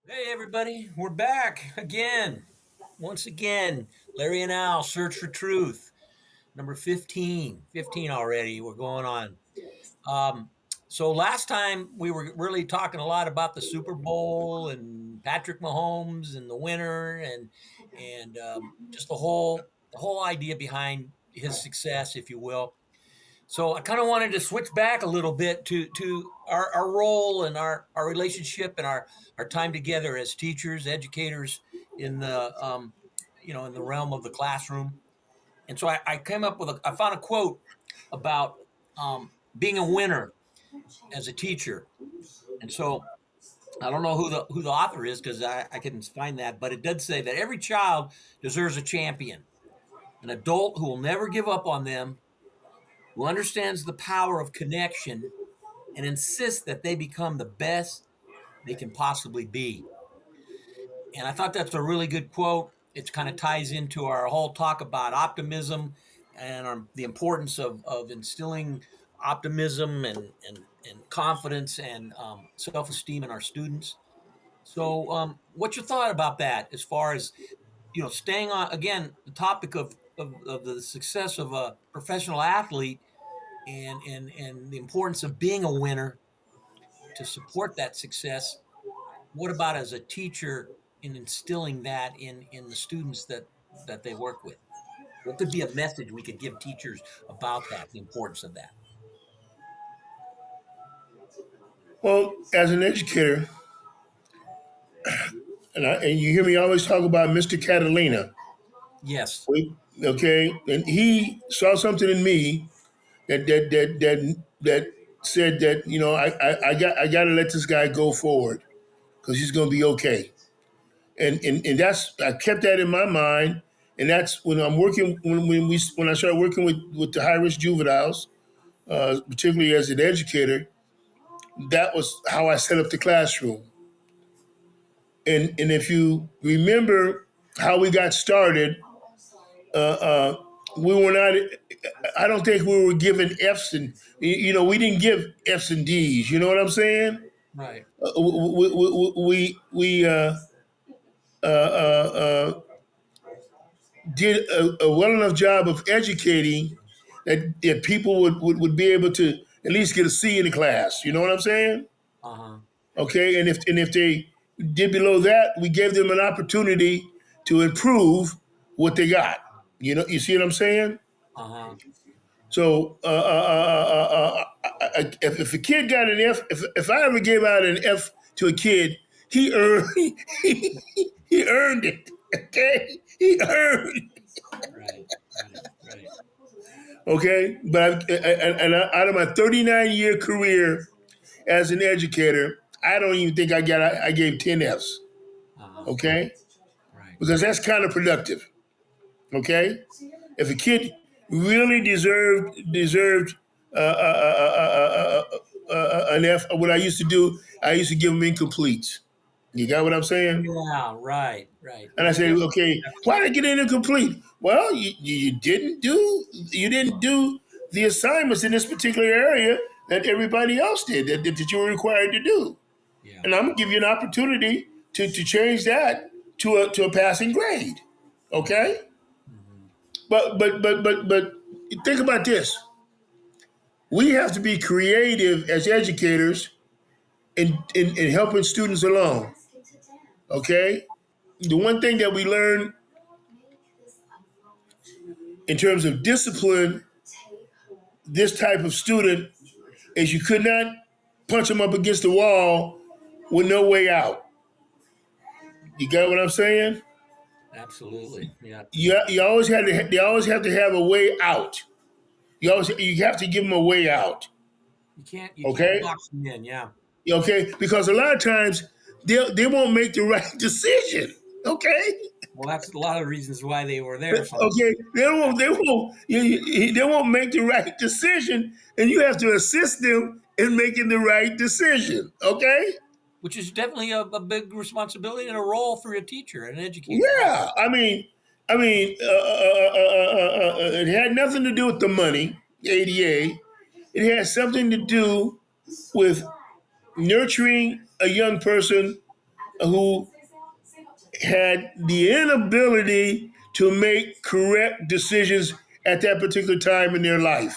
Hey, everybody, we're back again. Once again, Larry and Al, Search for Truth, number 15. 15 already. We're going on. Um, so last time we were really talking a lot about the Super Bowl and Patrick Mahomes and the winner and just the whole idea behind his success, if you will. So I kind of wanted to switch back a little bit to our role and our relationship and our time together as teachers, educators in the in the realm of the classroom. And so I came up with I found a quote about being a winner as a teacher. And so I don't know who the author is because I couldn't find that, but it did say that every child deserves a champion, an adult who will never give up on them, who understands the power of connection and insist that they become the best they can possibly be. And I thought that's a really good quote. It kind of ties into our whole talk about optimism and the importance of instilling optimism and confidence and self esteem in our students. So, what's your thought about that as far as staying on again the topic of the success of a professional athlete and the importance of being a winner to support that success. What about as a teacher in instilling that in the students that they work with? What could be a message we could give teachers about that, the importance of that? Well, as an educator, and you hear me always talk about Mr. Catalina, Yes. okay, and he saw something in me that said that I got to let this guy go forward because he's going to be okay, and that's I kept that in my mind, and that's when I'm working when I started working with the high risk juveniles, particularly as an educator. That was how I set up the classroom. And if you remember how we got started, uh, uh, we were not. I don't think we were given Fs and we didn't give Fs and Ds. You know what I'm saying? Right. We did a well enough job of educating that people would be able to at least get a C in the class. You know what I'm saying? Uh-huh. Okay, and if they did below that, we gave them an opportunity to improve what they got. You see what I'm saying? Uh-huh. So if a kid got an F, if I ever gave out an F to a kid, he earned he earned it. Okay, he earned. Right. Right. Right. Okay, but out of my 39-year career as an educator, I don't even think I gave 10 Fs. Uh-huh. Okay, Right. because that's counterproductive. Okay, if a kid really deserved an F, what I used to do, I used to give them incompletes. You got what I'm saying? Yeah, right, right. And I say, okay, why did I get incomplete? Well, you didn't do the assignments in this particular area that everybody else did that you were required to do. Yeah. And I'm gonna give you an opportunity to change that to a passing grade. Okay? Mm-hmm. But think about this. We have to be creative as educators in helping students along. Okay? The one thing that we learn in terms of discipline, this type of student, is you could not punch them up against the wall with no way out. You got what I'm saying? Absolutely. Yeah. You always they always have to have a way out. You have to give them a way out. You can't Okay? box them in. Yeah. Okay? Because a lot of times they won't make the right decision. Okay? Well, that's a lot of reasons why they were there. Okay, they won't make the right decision, and you have to assist them in making the right decision. Okay, Which is definitely a big responsibility and a role for a teacher and an educator. Yeah. yeah. It had nothing to do with the money, the ADA. It had something to do with nurturing a young person who had the inability to make correct decisions at that particular time in their life.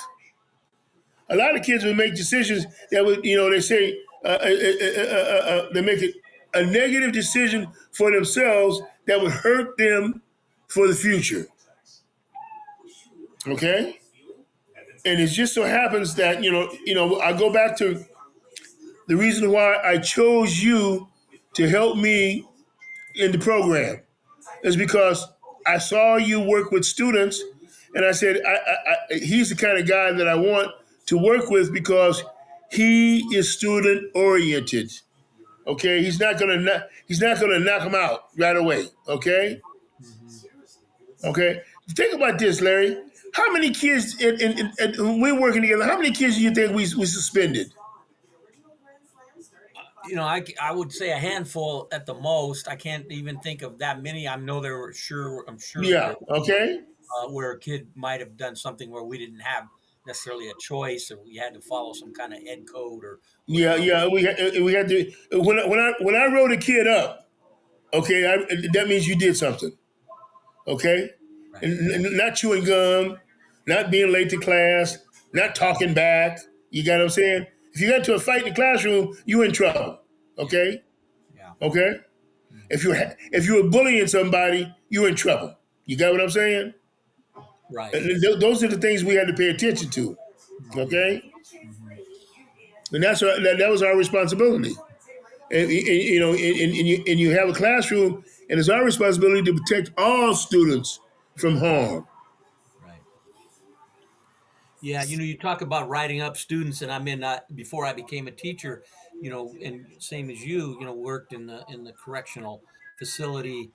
A lot of kids would make decisions that would, they say they make a negative decision for themselves that would hurt them for the future. Okay, and it just so happens that I go back to the reason why I chose you to help me in the program is because I saw you work with students, and I said, he's the kind of guy that I want to work with because he is student oriented. Okay, he's not gonna knock them out right away. Okay, Mm-hmm. okay. Think about this, Larry. How many kids, when we're working together, how many kids do you think we suspended? I would say a handful at the most. I can't even think of that many. I know there were I'm sure that Yeah. there Okay. where a kid might have done something where we didn't have necessarily a choice, or we had to follow some kind of ed code or Yeah. whatever. Yeah. We had to when I wrote a kid up. Okay, that means you did something. Okay, Right. and not chewing gum, not being late to class, not talking back. You got what I'm saying? If you got to a fight in the classroom, you in trouble. Yeah. Okay, Yeah. okay. Hmm. If you were bullying somebody, you're in trouble. You got what I'm saying? Right. And those are the things we had to pay attention to. Hmm. Okay, Hmm. and that was our responsibility. And you have a classroom, and it's our responsibility to protect all students from harm. Right. Yeah, you talk about writing up students, and before I became a teacher, and same as worked in the correctional facility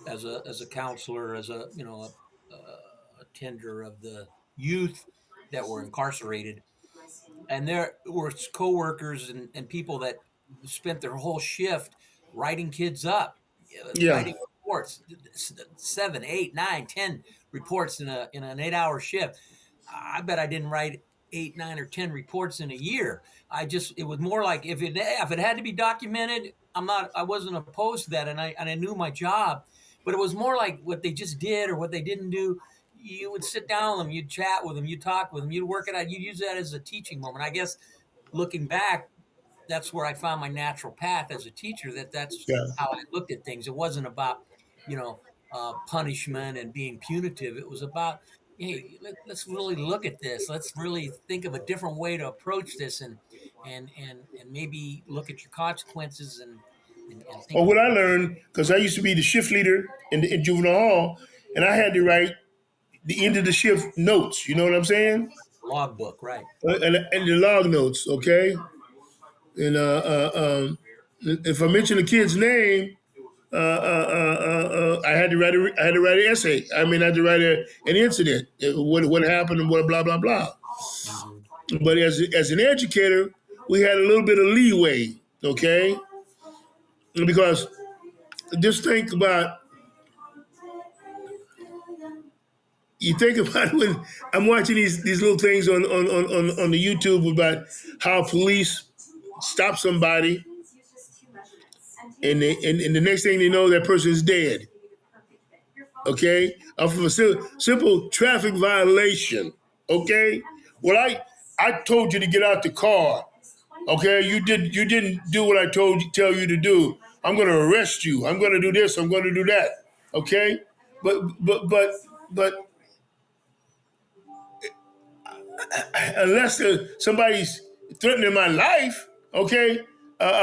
as a counselor, as a tender of the youth that were incarcerated, and there were coworkers and people that spent their whole shift writing kids up, Yeah, writing reports, 7, 8, 9, 10 reports in an 8-hour shift. I bet I didn't write 8, 9, or 10 reports in a year. It was more like if it had to be documented, I wasn't opposed to that, and I knew my job, but it was more like what they just did or what they didn't do. You would sit down with them, you'd chat with them, you'd talk with them, you'd work it out, you'd use that as a teaching moment. I guess looking back, that's where I found my natural path as a teacher. That's yeah. how I looked at things. It wasn't about you know punishment and being punitive. It was about, hey, let's really look at this. Let's really think of a different way to approach this, and maybe look at your consequences and think Or what about I learned, because I used to be the shift leader in juvenile hall, and I had to write the end of the shift notes. You know what I'm saying? logbook, right? And the log notes, okay? And if I mention a kid's name, I had to I had to write an essay. I mean, I had to write an incident, what happened, and what blah blah blah. Hmm. But as an educator, we had a little bit of leeway, okay? Because just think about you think about when I'm watching these little things on the YouTube about how police stop somebody, and the next thing they know, that person is dead. Okay, off of a simple traffic violation. Okay, well I told you to get out the car. Okay, you didn't do what I tell you to do. I'm going to arrest you. I'm going to do this. I'm going to do that. Okay, but unless somebody's threatening my life, okay, that's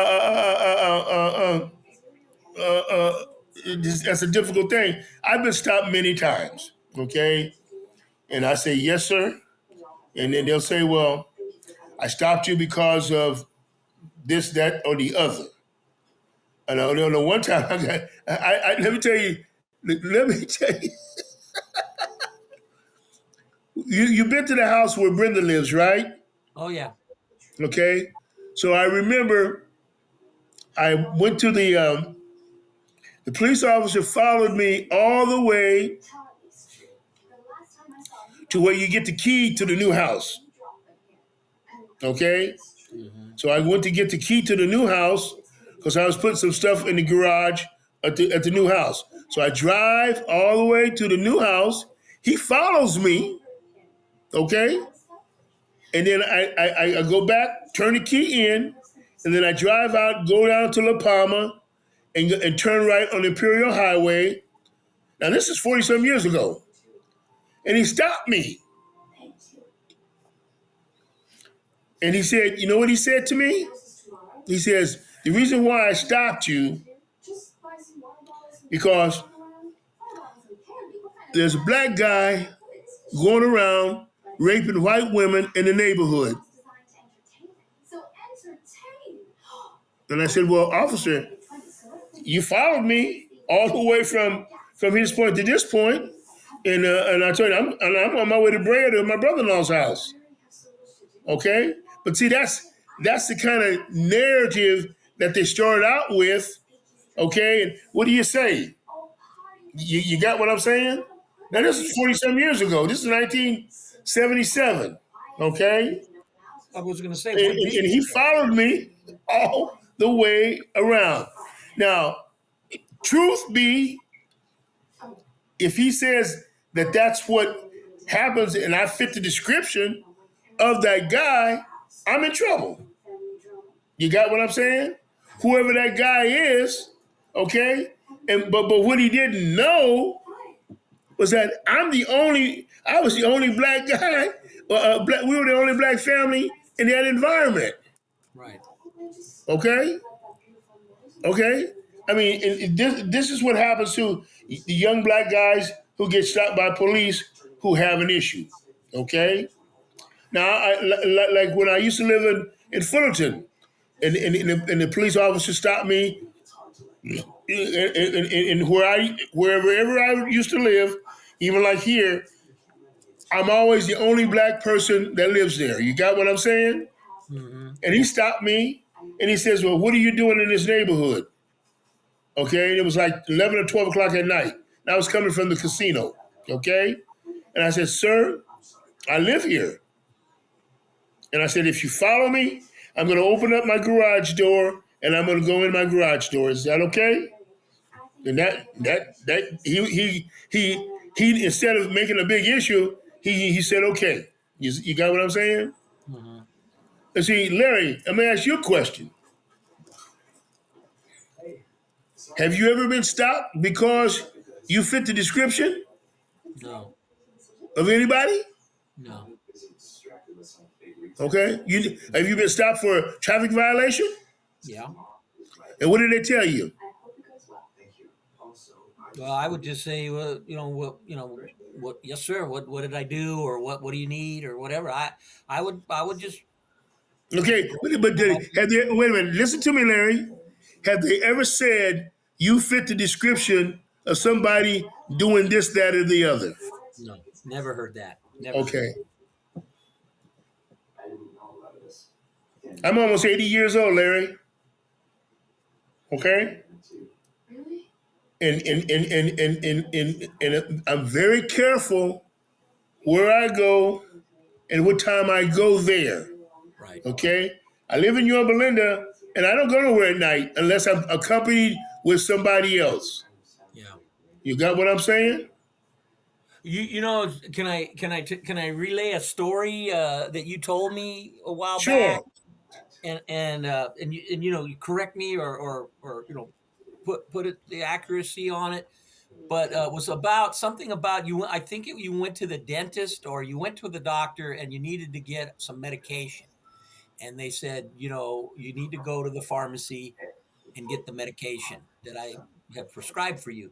a difficult thing. I've been stopped many times, okay, and I say yes, sir, and then they'll say, well, I stopped you because of this, that, or the other. And I know one time let me tell you, let me tell you, you've been to the house where Brenda lives, right? Oh yeah. Okay, so I remember I went to the police officer followed me all the way to where you get the key to the new house. Okay, Hmm. so I went to get the key to the new house. because I was putting some stuff in the garage at the new house. So I drive all the way to the new house. He follows me, okay? And then I go back, turn the key in, and then I drive out, go down to La Palma, and turn right on the Imperial Highway. Now, this is 40 some years ago. And he stopped me. And he said, you know what he said to me? He says, the reason why I stopped you, because there's a black guy going around raping white women in the neighborhood. And I said, well, officer, you followed me all the way from his point to this point, and I told you, I'm on my way to Brea to my brother-in-law's house. Okay? But see, that's the kind of narrative that they started out with, okay? And what do you say? You got what I'm saying? Now, this is 40-some years ago. This is 1977, okay? I was going to say, And he followed me all the way around. Now, truth be, if he says that that's what happens and I fit the description of that guy, I'm in trouble. You got what I'm saying? Whoever that guy is, okay? But what he didn't know was that I was the only black guy, we were the only black family in that environment. Right. Okay? Okay? I mean, this is what happens to the young black guys who get stopped by police who have an issue. Okay? Now, like when I used to live in Fullerton, and the police officer stopped me, and wherever I used to live, even like here, I'm always the only black person that lives there. You got what I'm saying? Mm-hmm. And he stopped me, and he says, well, what are you doing in this neighborhood? Okay, and it was like 11 or 12 o'clock at night. And I was coming from the casino, okay? And I said, sir, I live here. And I said, if you follow me, I'm going to open up my garage door, and I'm going to go in my garage door. Is that okay? And he instead of making a big issue, he said, okay. You got what I'm saying? Mm-hmm. And see, Larry, I'm going to ask you a question. Have you ever been stopped because you fit the description? No. Of anybody? No. Okay. Have you been stopped for a traffic violation? Yeah. And what did they tell you? Well, I would just say, what, yes, sir. What did I do, or what do you need, or whatever. I would just. Okay, but have they? Wait a minute. Listen to me, Larry. Have they ever said you fit the description of somebody doing this, that, or the other? No, never heard that. Never. Okay. I'm almost 80 years old, Larry. Okay? And I'm very careful where I go and what time I go there. Right. Okay? I live in Yorba Linda, and I don't go nowhere at night unless I'm accompanied with somebody else. Yeah. You got what I'm saying? Can I relay a story that you told me a while Sure. back, and you correct me or put it the accuracy on it, but was about something about you. I think you went to the dentist or you went to the doctor and you needed to get some medication, and they said you need to go to the pharmacy and get the medication that I have prescribed for you,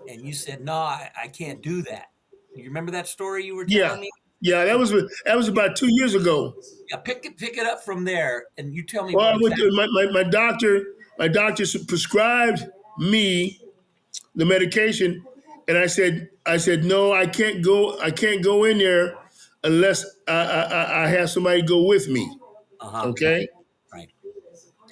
and you said no, I can't do that. You remember that story you were Yeah. telling me? Yeah, that was about 2 years ago. Yeah, pick it up from there, and you tell me Well, what I went exactly. to my doctor prescribed me the medication, and I said no, I can't go in there unless I have somebody go with me. Okay, Right.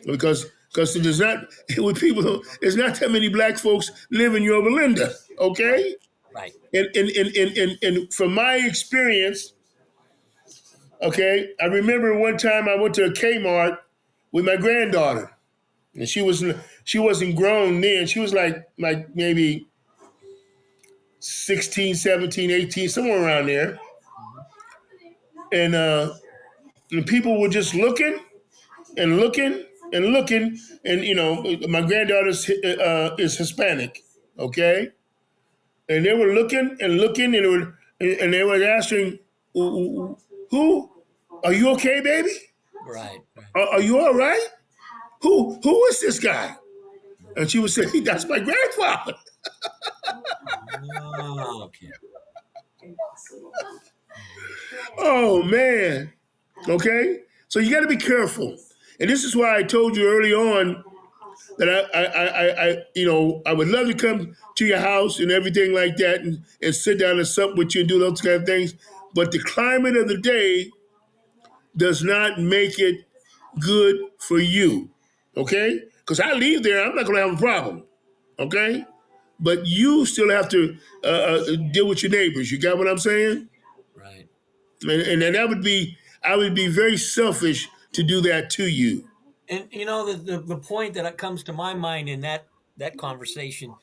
because there's not with people. There's not that many black folks live in Yorba Linda. Okay, Right. and from my experience, okay, I remember one time I went to a Kmart with my granddaughter. and she wasn't grown then. She was like maybe 16, 17, 18, somewhere around there. Mhm. And and people were just looking and looking and looking. And my granddaughter is Hispanic, okay? And they were looking and looking, and they were asking, "Who? Are you okay, baby? Right, right. Are you all right? Who is this guy?" Mhm. And she would say, "That's my grandfather." Oh, okay. Mhm. Oh man. Okay? So you got to be careful. And this is why I told you early on that I would love to come to your house and everything like that and sit down and sup with you and do those kind of things. But the climate of the day does not make it good for you. Okay? Because I leave there, I'm not going to have a problem. Okay? But you still have to deal with your neighbors. You got what I'm saying? Right. And I would be very selfish to do that to you. And the point that comes to my mind in that conversation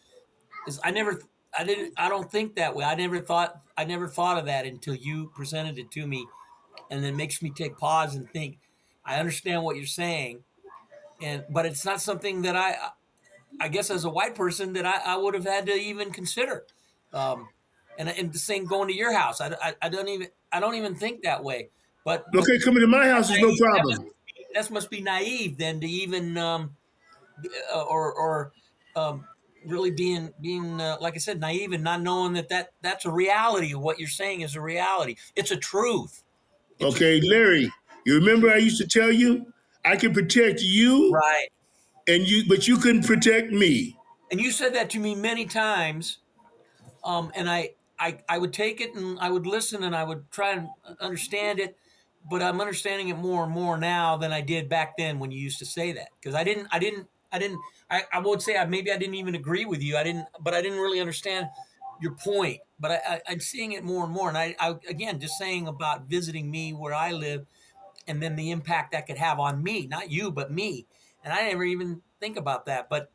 is I don't think that way. I never thought of that until you presented it to me, and it makes me take pause and think. I understand what you're saying, but it's not something that I guess as a white person that I would have had to even consider. Um, and the same going to your house. I don't even think that way. But Okay, coming to my house is no naive, problem. that must be naive then to even or really being like I said, naive and not knowing that's a reality. What you're saying is a reality. It's a truth. It's a Okay, truth. Larry, you remember I used to tell you I can protect you Right. but you couldn't protect me. And you said that to me many times. And I would take it and I would listen and I would try and understand it, but I'm understanding it more and more now than I did back then when you used to say that. Because I would say maybe I didn't even agree with you. But I didn't really understand your point. But I'm seeing it more and more. And I again, just saying about visiting me where I live and then the impact that could have on me, not you, but me. And I never even think about that. But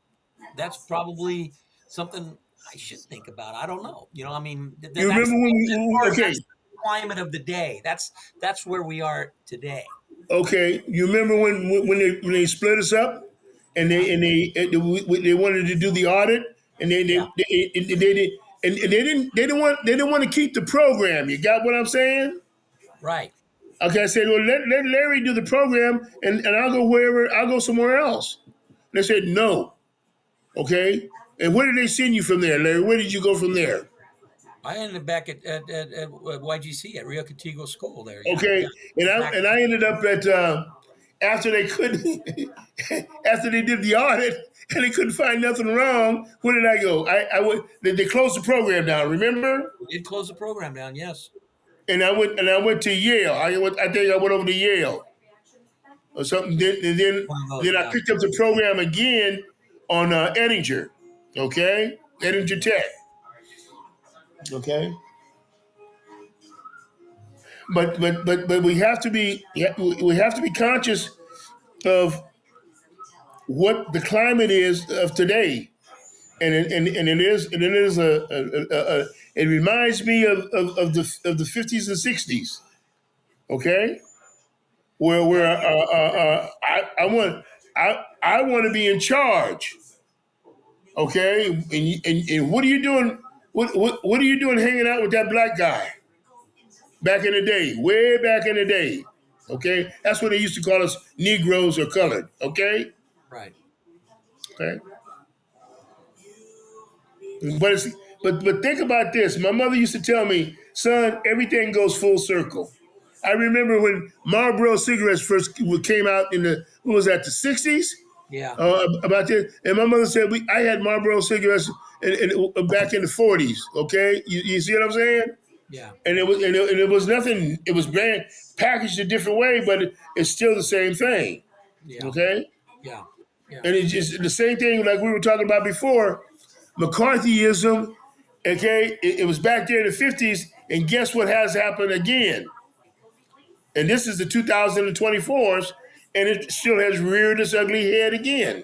that's probably something I should think about. I don't know. I mean, You that's remember as far as okay, that's the climate of the day. That's where we are today. okay, you remember when they split us up and Yeah, they wanted to do the audit and yeah, they didn't want to keep the program. You got what I'm saying? right. Okay, I said, well, let Larry do the program and I'll go wherever, I'll go somewhere else. And they said, no. Okay. And where did they send you from there, Larry? Where did you go from there? I ended back at YGC at Rio Contigo School there. Yeah, yeah, Okay. And exactly. I ended up at, after they couldn't, after they did the audit and they couldn't find nothing wrong, where did I go? I went, they closed the program down, remember? We did close the program down. Yes, And I went to Yale. I think I went over to Yale or something. one of those. Then I Yeah, picked up the program again on Edinger, okay, Edinger Tech, okay. But we have to be, we have to be conscious of what the climate is of today, and it is it reminds me of the 50s and 60s, okay, where right. I want to be in charge. Okay, and what are you doing? What are you doing hanging out with that black guy back in the day? Way back in the day. Okay, that's what they used to call us, Negroes or colored. Okay, Right. okay. But it's but think about this. My mother used to tell me, son, everything goes full circle. I remember when Marlboro cigarettes first came out in the, what was that, the 60s? Yeah, About this, and my mother said I had Marlboro cigarettes back in the 40s. Okay, you see what I'm saying? yeah, And it was nothing. It was brand packaged a different way, but it's still the same thing. yeah, Okay, yeah, yeah. and it's just the same thing like we were talking about before. McCarthyism. Okay, it was back there in the 50s, and guess what has happened again? And this is the 2024s, and it still has reared its ugly head again.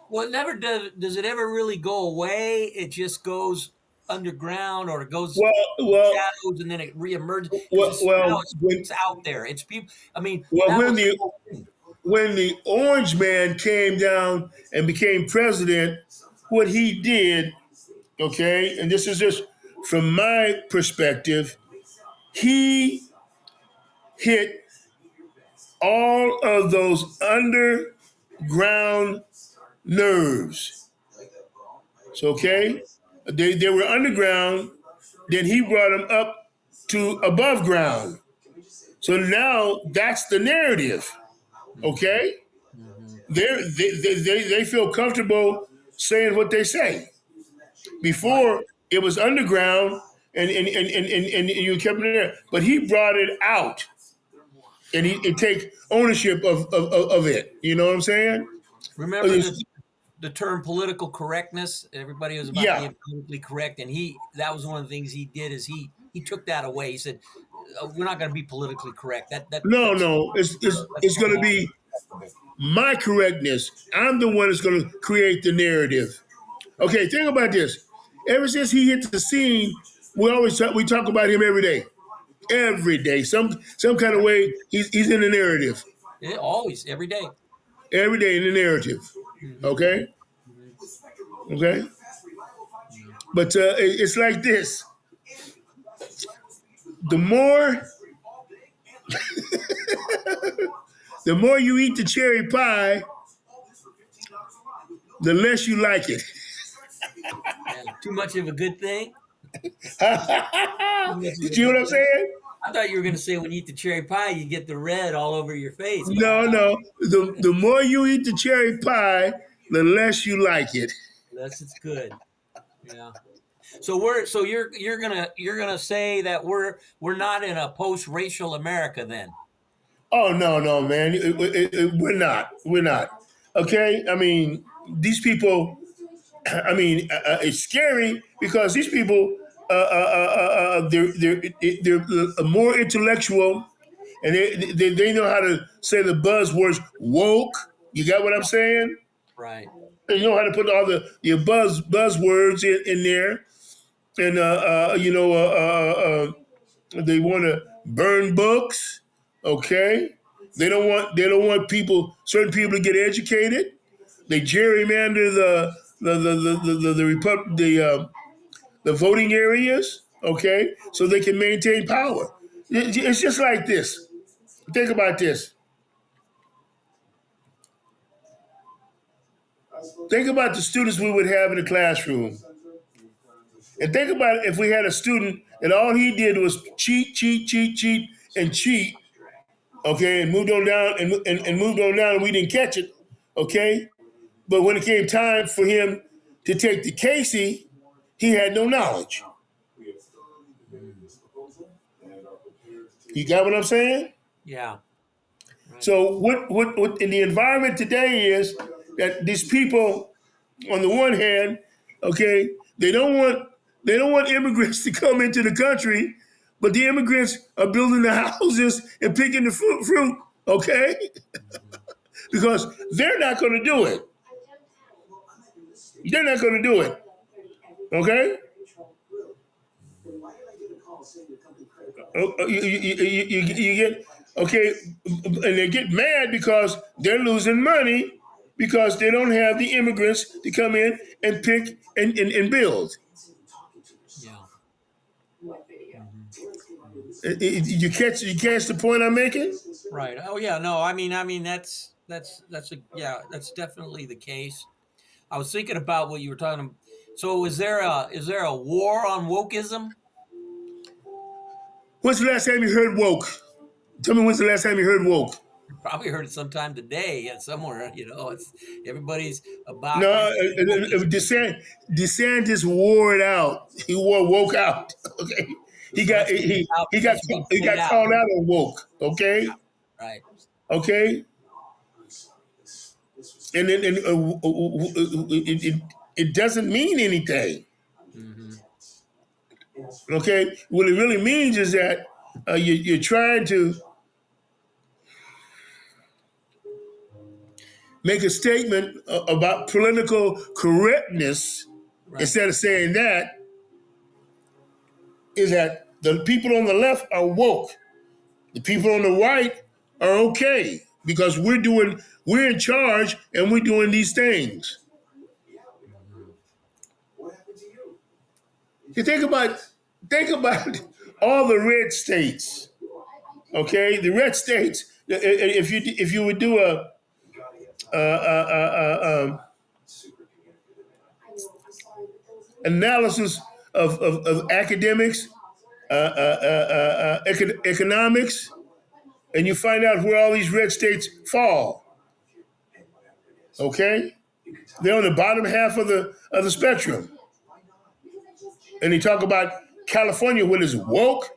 Well, it never does it ever really go away? It just goes underground, or it goes Well, well, shadows, and then it reemerges because well, it's now well it's out there. It's people. I mean, well, that when was the the whole thing. when the Orange Man came down and became president, what he did, okay, and this is just from my perspective, he hit all of those underground nerves. So, okay, they were underground. Then he brought them up to above ground. So now that's the narrative. Hmm. Okay, Hmm. they feel comfortable saying what they say. Right. Before it was underground and you kept it there, but he brought it out and he take ownership of it. You know what I'm saying? Remember the term political correctness? Everybody was about Yeah. being politically correct, and that was one of the things he did is he took that away. He said, "We're not going to be politically correct. No, no. That's It's no going to longer be acceptable." my correctness. I'm the one that's going to create the narrative. Right. Okay, think about this. Ever since he hit the scene, we talk about him every day. Every day, some kind of Every, way, he's in the narrative. yeah, always, every day. Every day in the narrative. Mm-hmm. Okay, Mm-hmm. okay. Yeah. But it's like this: the more, the more you eat the cherry pie, the less you like it. Yeah. Too much of a good thing. Too much You of a see what good I'm thing. saying? I thought you were going to say when you eat the cherry pie, you get the red all over your face. No, Wow. no. The more you eat the cherry pie, the less you like it. That's it's good. Yeah. So you're gonna say that we're not in a post racial America then. Oh no, no, man. We're not. We're not. Okay. I mean, these people. I mean, it's scary because these people. They're more intellectual, and they know how to say the buzzwords woke. You got what I'm saying? Right. They know how to put all the your buzzwords in there, and they want to burn books. Okay, they don't want certain people to get educated. They gerrymander the voting areas. Okay, so they can maintain power. It's just like this. Think about this. Think about the students we would have in the classroom. And think about it if we had a student and all he did was cheat, and cheat, okay, and moved on down and moved on down and we didn't catch it, okay? But when it came time for him to take the Casey, he had no knowledge. Mm. You got what I'm saying? Yeah. Right. So what in the environment today is that these people, on the one hand, okay, they don't want immigrants to come into the country, but the immigrants are building the houses and picking the fruit, okay? Mhm. Because they're not going to do it. They're not going to do it, okay? Mhm. You get okay, and they get mad because they're losing money because they don't have the immigrants to come in and pick and build. Yeah. Mhm. Mhm. You catch the point I'm making? Right. Oh yeah. No. I mean that's a yeah. That's definitely the case. I was thinking about what you were talking about. So is there a war on wokeism? When's the last time you heard woke? Tell me when's the last time you heard woke? You probably heard it sometime today, yeah, somewhere. It's everybody's No, about anti-wokeism. DeSantis wore it out. He wore woke out. Okay, he So got that's being he out. he got That's being he played got out. called out on woke. Okay, Right. okay, and then it doesn't mean anything. Hmm. Okay, what it really means is that make a statement about political correctness Right. instead of saying that is that the people on the left are woke. The people on the right are okay because we're in charge and we're doing these things. Mhm. You think about all the red states. Okay, the red states. If you would do a analysis of academics, economics, and you find out where all these red states fall. Okay, they're on the bottom half of the spectrum, and they talk about California, what is woke,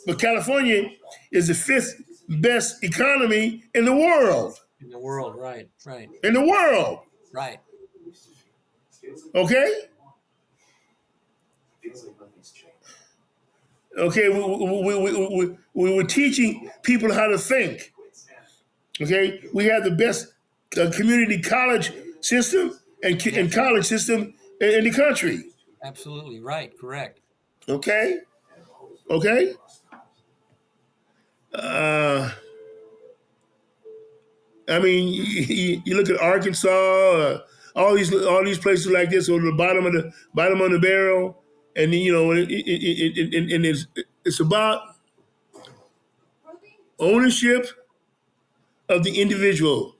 but California is the fifth best economy in the world. In the world, right, right, In the world, right. okay, okay. We were teaching people how to think. Okay, we have the best community college system and Yes, college system in the country. absolutely right. Correct. Okay, okay. Uh, I mean, you look at Arkansas, all these places like this, on the bottom of the barrel, and then, and it's about ownership of the individual.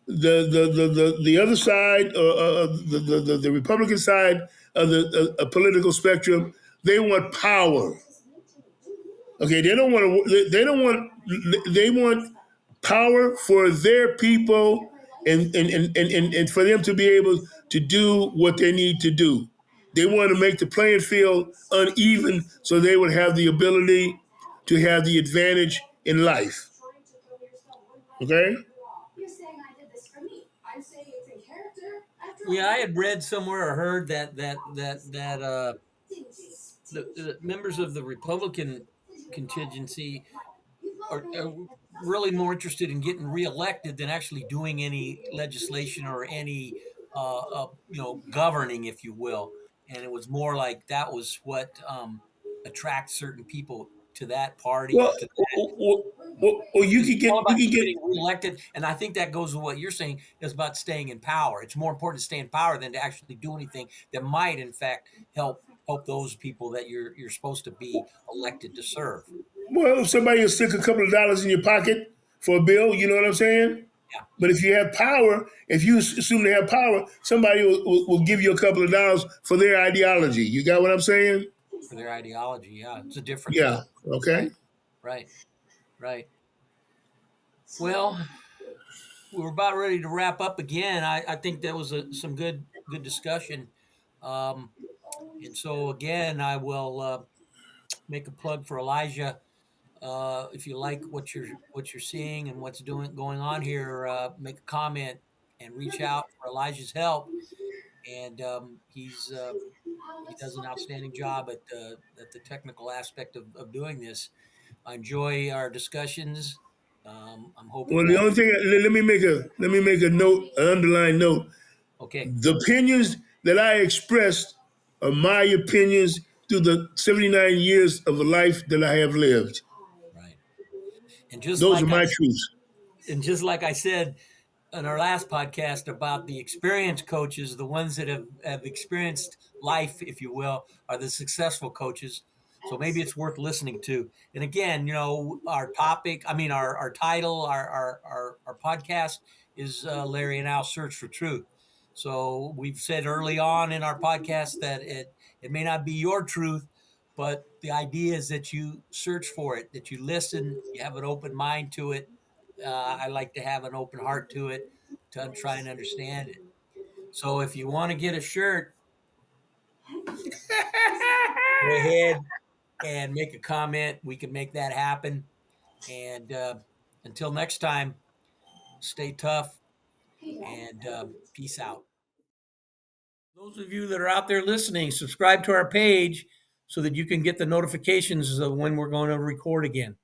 The other side, the Republican side of the political spectrum, they want power. Okay, they don't want to. They don't want. They want power for their people and for them to be able to do what they need to do. They want to make the playing field uneven so they would have the ability to have the advantage in life. Okay? Yeah, I had read somewhere or heard that the members of the Republican contingency are really more interested in getting reelected than actually doing any legislation or any governing, if you will. And it was more like that was what attracts certain people to that party or Well, to or you it's could all get you about could just get getting reelected. And I think that goes with what you're saying is about staying in power. It's more important to stay in power than to actually do anything that might, in fact, help those people that you're supposed to be elected to serve. well, if somebody will stick a couple of dollars in your pocket for a bill, you know what I'm saying? Yeah, But if you have power, if you assume they have power, somebody will give you a couple of dollars for their ideology. You got what I'm saying? for their ideology. Yeah, it's a different Yeah. thing. Okay. Right, right, right. Well, we were about ready to wrap up again. I think that was some good discussion. Um, and so again, I will make a plug for Elijah. If you like what you're seeing and what's doing going on here, make a comment and reach out for Elijah's help. And he does an outstanding job at the technical aspect of doing this. I enjoy our discussions. I'm hoping Well, the that only thing let me make a note, an underlying note. okay, The opinions that I expressed are my opinions through the 79 years of a life that I have lived. right. And just Those are like I my truths. and just like I said in our last podcast about the experienced coaches, the ones that have experienced life, if you will, are the successful coaches. So maybe it's worth listening to. And again, our topic, I mean, our title, our podcast is Larry and Al Search for Truth. So we've said early on in our podcast that it may not be your truth, but the idea is that you search for it, that you listen, you have an open mind to it. I like to have an open heart to it to try and understand it. So if you want to get a shirt, go ahead and make a comment. We can make that happen. And until next time, stay tough and peace out. Those of you that are out there listening, subscribe to our page so that you can get the notifications of when we're going to record again.